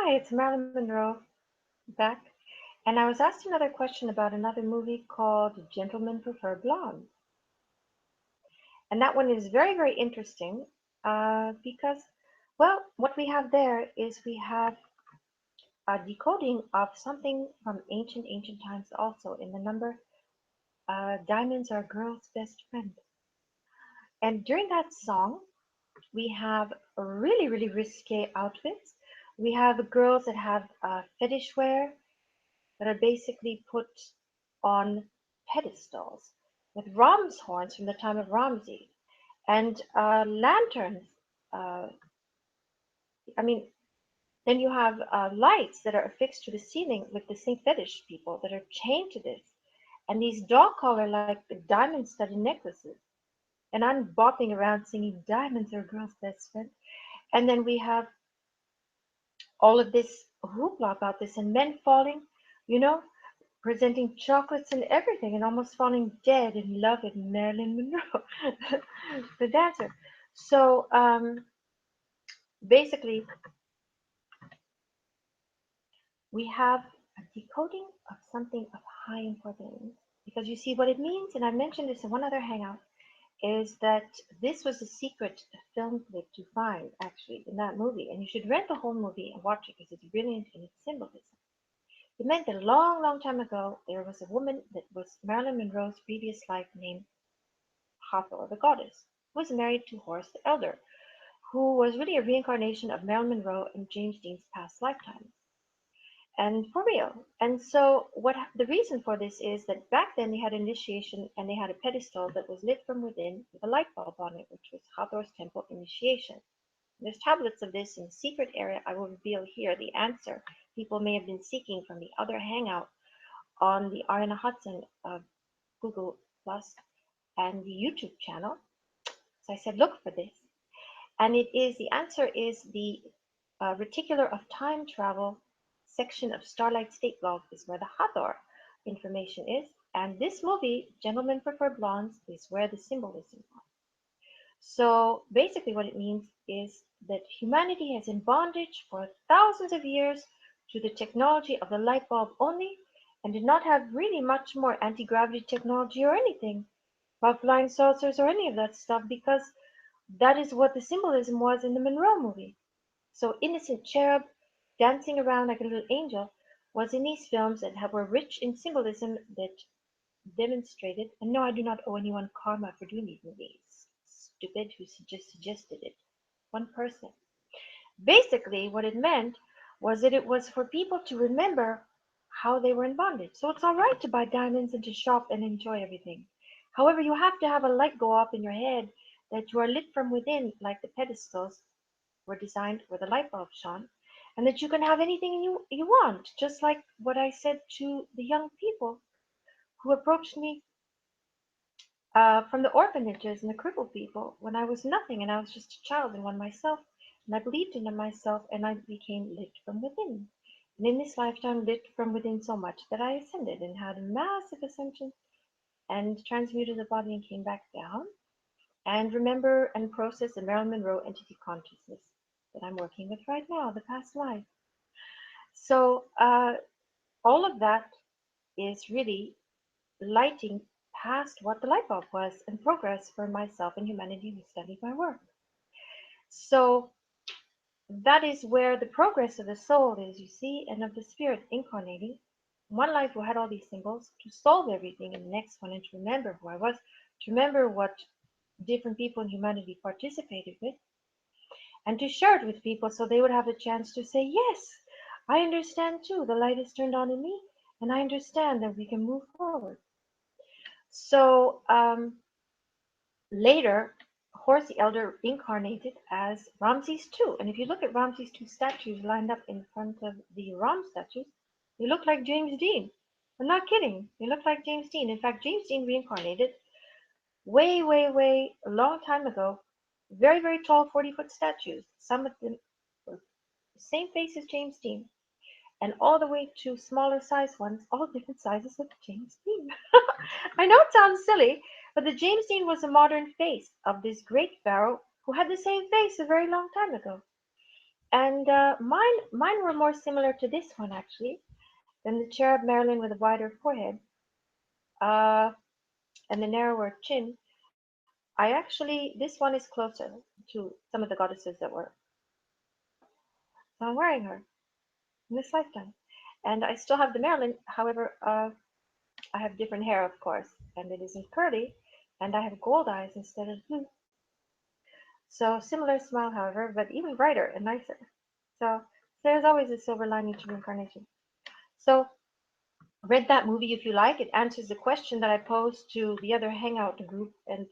Hi, it's Marilyn Monroe back. And I was asked another question about another movie called Gentlemen Prefer Blondes. And that one is very, very interesting because, well, what we have there is we have a decoding of something from ancient times also in the number Diamonds Are a Girl's Best Friend. And during that song, we have really, really risque outfits. We have girls that have fetish wear that are basically put on pedestals with ram's horns from the time of Ramses and lanterns. Uh, I mean, then you have lights that are affixed to the ceiling with the same fetish people that are chained to this, and these dog collar like diamond studded necklaces. And I'm bopping around singing "Diamonds Are a Girl's Best Friend," and then we have all of this hoopla about this and men falling, you know, presenting chocolates and everything and almost falling dead in love with Marilyn Monroe, the dancer. So basically, we have a decoding of something of high importance because you see what it means, and I mentioned this in one other hangout, is that this was a secret film clip to find actually in that movie, and you should rent the whole movie and watch it because it's brilliant in its symbolism. It meant that a long, long time ago, there was a woman that was Marilyn Monroe's previous life named Hathor, the goddess, who was married to Horace the Elder, who was really a reincarnation of Marilyn Monroe in James Dean's past lifetime. And for real. And so the reason for this is that back then they had initiation and they had a pedestal that was lit from within with a light bulb on it, which was Hathor's temple initiation. There's tablets of this in the secret area. I will reveal here the answer people may have been seeking from the other hangout on the Ariana Hudson Google Plus and the YouTube channel. So I said, look for this. And the answer is the reticular of time travel section of Starlight State Blog is where the Hathor information is. And this movie, Gentlemen Prefer Blondes, is where the symbolism is. So basically what it means is that humanity has in bondage for thousands of years to the technology of the light bulb only and did not have really much more anti-gravity technology or anything about flying saucers or any of that stuff because that is what the symbolism was in the Monroe movie. So innocent cherub dancing around like a little angel was in these films that were rich in symbolism that demonstrated, and no, I do not owe anyone karma for doing these movies. Stupid who suggested it. One person. Basically, what it meant was that it was for people to remember how they were in bondage. So it's all right to buy diamonds and to shop and enjoy everything. However, you have to have a light go up in your head that you are lit from within, like the pedestals were designed where the light bulb shone, and that you can have anything you want, just like what I said to the young people who approached me from the orphanages and the crippled people when I was nothing and I was just a child and one myself, and I believed in myself and I became lit from within. And in this lifetime, lit from within so much that I ascended and had a massive ascension and transmuted the body and came back down and remember and process the Marilyn Monroe entity consciousness that I'm working with right now, the past life. So all of that is really lighting past what the light bulb was and progress for myself and humanity who studied my work. So that is where the progress of the soul is, you see, and of the spirit incarnating. One life who had all these symbols to solve everything in the next one and to remember who I was, to remember what different people in humanity participated with, and to share it with people so they would have a chance to say, yes, I understand too. The light is turned on in me, and I understand that we can move forward. So later, Horus the Elder incarnated as Ramses II. And if you look at Ramses II statues lined up in front of the Ram statues, they look like James Dean. I'm not kidding. They look like James Dean. In fact, James Dean reincarnated way, way, way a long time ago. Very, very tall 40-foot statues. Some of them were the same face as James Dean. And all the way to smaller size ones, all different sizes of James Dean. I know it sounds silly, but the James Dean was a modern face of this great pharaoh who had the same face a very long time ago. And mine were more similar to this one actually than the cherub Marilyn with a wider forehead uh, and the narrower chin. This one is closer to some of the goddesses that were. So I'm wearing her in this lifetime. And I still have the Marilyn, however, I have different hair, of course, and it isn't curly, and I have gold eyes instead of blue. So similar smile, however, but even brighter and nicer. So there's always a silver lining to reincarnation. So read that movie if you like. It answers the question that I posed to the other Hangout group, and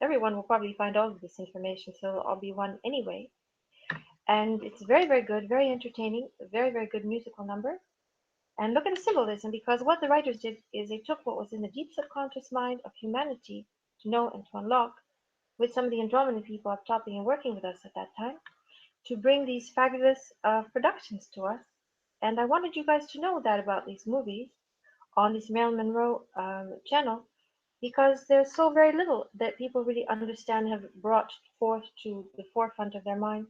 everyone will probably find all of this information, so I'll be one anyway. And it's very, very good, very entertaining, a very, very good musical number. And look at the symbolism, because what the writers did is they took what was in the deep subconscious mind of humanity to know and to unlock, with some of the Andromedan people up topping and working with us at that time, to bring these fabulous productions to us. And I wanted you guys to know that about these movies on this Marilyn Monroe channel, because there's so very little that people really understand, have brought forth to the forefront of their mind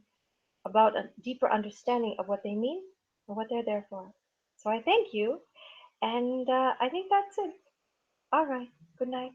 about a deeper understanding of what they mean and what they're there for. So I thank you, and I think that's it. All right. Good night.